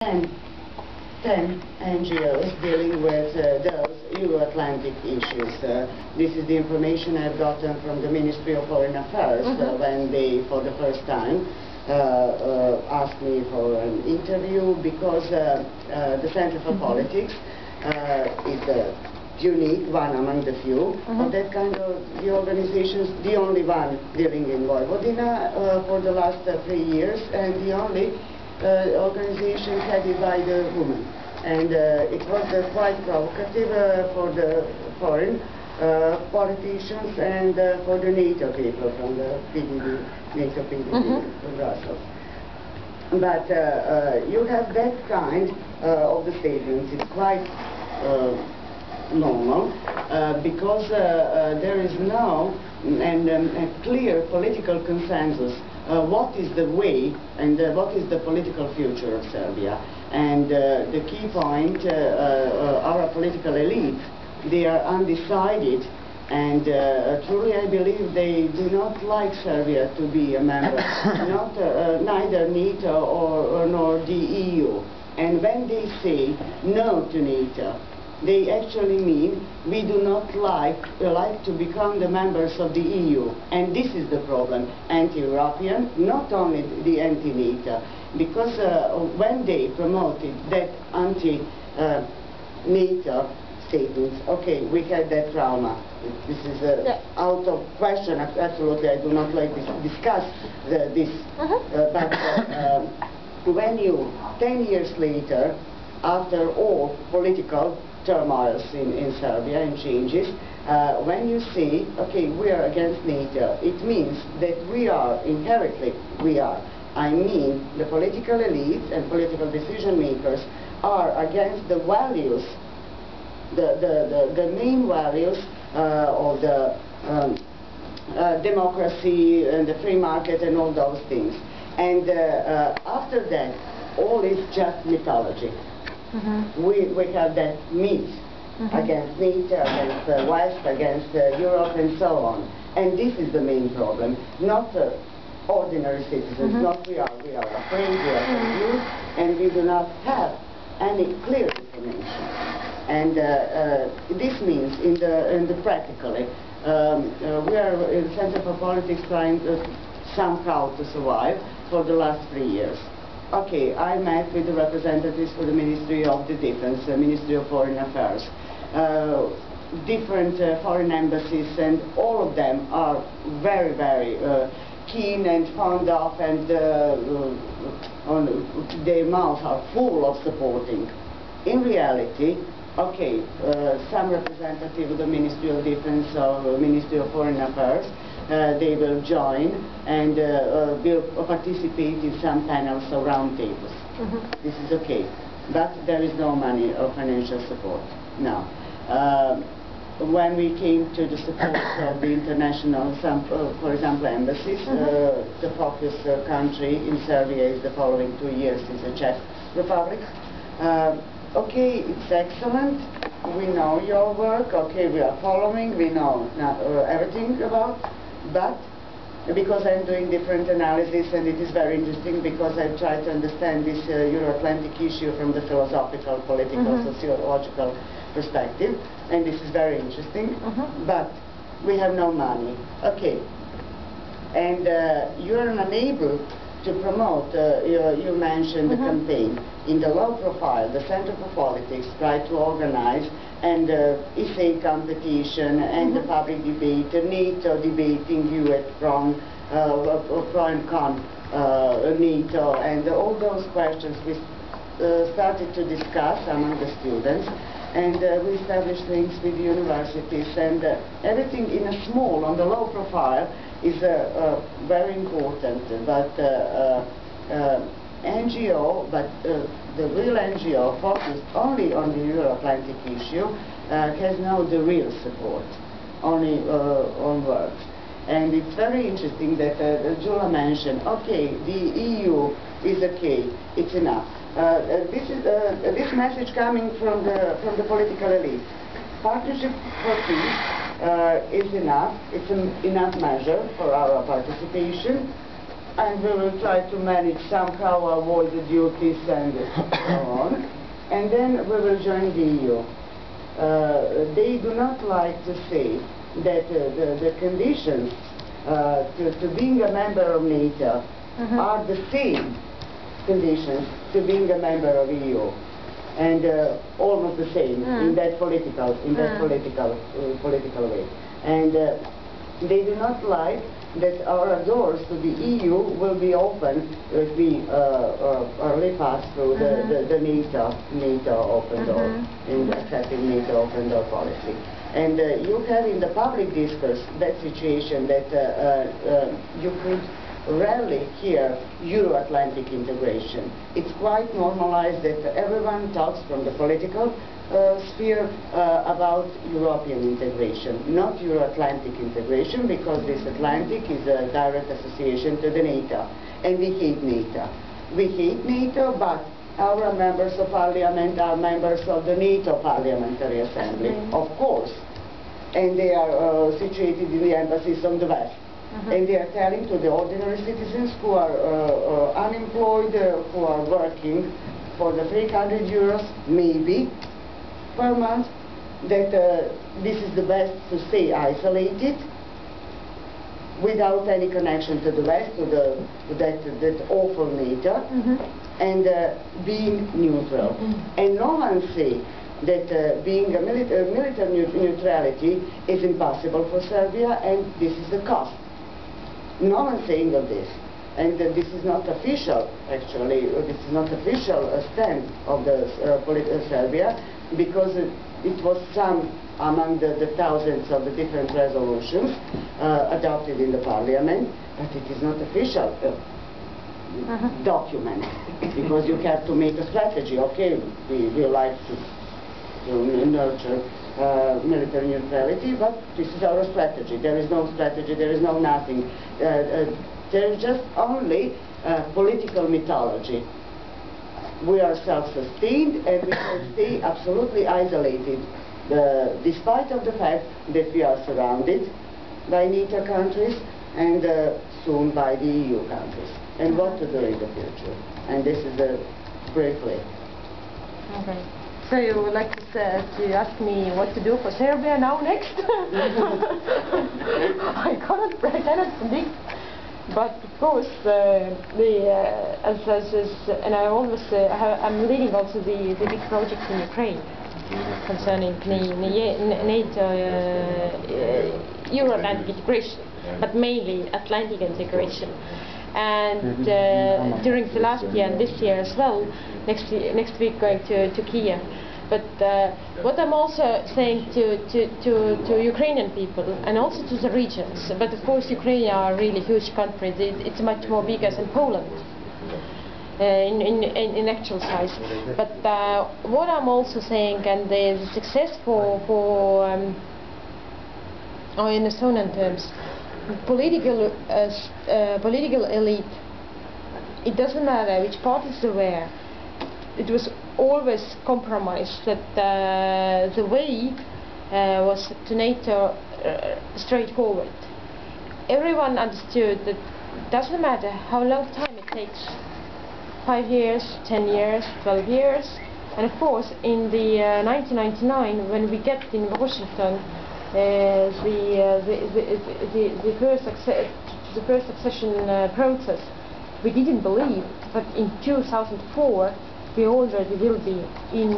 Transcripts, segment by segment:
10, 10 NGOs dealing with those Euro-Atlantic issues. This is the information I've gotten from the Ministry of Foreign Affairs when they, for the first time, asked me for an interview because the Center for Politics is a unique one among the few of that kind of the organizations, the only one dealing in Vojvodina for the last 3 years, and the only organization headed by the woman. And it was quite provocative for the foreign politicians and for the NATO people from the PDD, NATO PDD in Brussels. But you have that kind of the statements. It's quite normal because there is now a clear political consensus what is the way and what is the political future of Serbia. And the key point, our political elite, they are undecided, and truly I believe they do not like Serbia to be a member, neither NATO nor the EU. And when they say no to NATO, they actually mean we do not like to become the members of the EU. And this is the problem, anti-European, not only the anti-NATO. Because when they promoted that anti-NATO statements, okay, we had that trauma. This is out of question, absolutely, I do not like to discuss this. But when you, 10 years later, after all political turmoils in Serbia and changes, when you say, okay, we are against NATO, it means that we are, inherently, I mean, the political elite and political decision makers are against the values, the main values of the democracy and the free market and all those things. And after that, all is just mythology. We have that myth against NATO, against the West, against Europe, and so on. And this is the main problem, not ordinary citizens, not we are afraid, we are confused, and we do not have any clear information. And this means, in the practically, we are in the Center for Politics trying somehow to survive for the last 3 years. Okay, I met with the representatives for the Ministry of the Defense, the Ministry of Foreign Affairs, different foreign embassies, and all of them are very, very keen and fond of, and their mouths are full of supporting. In reality, okay, some representative of the Ministry of Defense or Ministry of Foreign Affairs, they will join and will participate in some panels or round tables. This is okay. But there is no money or financial support now. When we came to the support of the international, for example, embassies, the focus country in Serbia is the following 2 years is the Czech Republic. Okay, it's excellent. We know your work. Okay, we are following. We know everything about. But because I'm doing different analysis, and it is very interesting because I've tried to understand this Euro-Atlantic issue from the philosophical, political, sociological perspective, and this is very interesting. But we have no money. Okay, and you are unable to promote. You mentioned the campaign. In the low profile, the Center for Politics tried to organize and essay competition and the public debate, NATO debating you at pro and con NATO, and all those questions we started to discuss among the students, and we established links with universities, and everything in a small, on the low profile, is very important. But NGO, but the real NGO focused only on the Euro-Atlantic issue has now the real support, only on words. And it's very interesting that Jula mentioned, okay, the EU is okay, it's enough. This is this message coming from the political elite. Partnership for peace is enough. It's an enough measure for our participation. and we will try to manage somehow, avoid the duties and so on. And then we will join the EU. They do not like to say that the conditions to being a member of NATO are the same conditions to being a member of EU, and almost the same in that political way. And they do not like that our doors to the EU will be open if we early pass through the NATO open door, in accepting NATO open door policy. And you have in the public discourse that situation that you could rarely hear Euro-Atlantic integration. It's quite normalized that everyone talks from the political sphere about European integration, not Euro-Atlantic integration, because this Atlantic is a direct association to the NATO, and we hate NATO. We hate NATO, but our members of parliament are members of the NATO Parliamentary Assembly, of course, and they are situated in the embassies on the West. And they are telling to the ordinary citizens who are unemployed, who are working for the 300 euros, maybe, per month, that this is the best to stay isolated without any connection to the West, to that awful NATO, and being neutral. And no one say that being a military neutrality is impossible for Serbia, and this is the cost. No one saying of this. And this is not official, actually, this is not official stand of the Serbia, because it was some among the thousands of the different resolutions adopted in the parliament, but it is not official document, because you have to make a strategy. Okay, we like to nurture military neutrality, but this is our strategy. There is no strategy, there is no nothing. There is just only political mythology. We are self-sustained and we can stay absolutely isolated, despite of the fact that we are surrounded by NATO countries and soon by the EU countries. And what to do in the future. And this is briefly. Okay. So you would like to ask me what to do for Serbia now next? I cannot predict. But of course, and I always, I'm leading also the big project in Ukraine concerning NATO Euro-Atlantic integration, but mainly Atlantic integration. And during the last year and this year as well, next week going to Kiev. But what I'm also saying to Ukrainian people and also to the regions, but of course Ukraine are a really huge country, it's much more bigger than Poland in actual size. But what I'm also saying, and the success for in Estonian terms, political elite, it doesn't matter which parties there were, it was always compromised that the way was to NATO straightforward. Everyone understood that it doesn't matter how long time it takes, 5 years, 10 years, 12 years, and of course in the 1999 when we get in Washington the first accession process, we didn't believe, but in 2004 we already will be in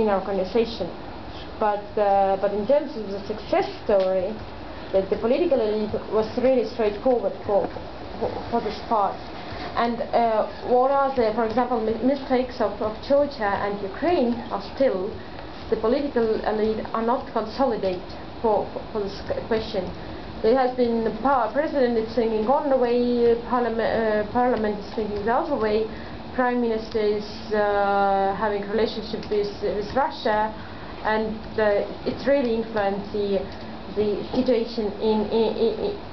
our organization. But in terms of the success story, that the political elite was really straightforward for this part. And what are the, for example, mistakes of Georgia and Ukraine are still the political elite are not consolidated for this question. There has been the president is thinking one way, parliament is thinking the other way, prime minister is having a relationship with Russia, and it's really influenced the situation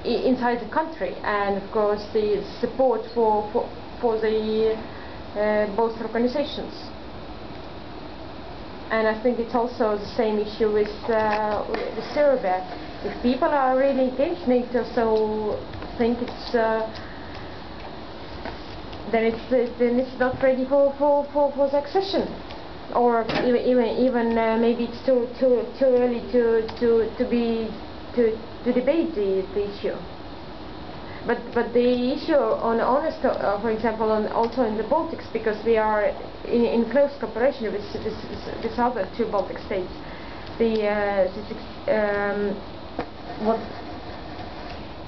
inside the country, and of course the support for the both organizations. And I think it's also the same issue with Serbia. If people are really against NATO, so think it's then it's not ready for succession, or even maybe it's too early to debate the issue. But the issue on for example, also in the Baltics, because we are in close cooperation with other two Baltic states.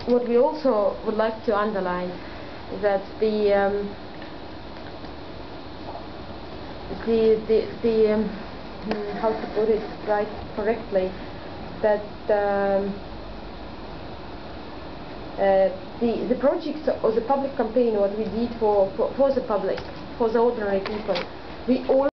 What we also would like to underline is that how to put it correctly, that the projects or the public campaign, what we did for the public, for the ordinary people, we all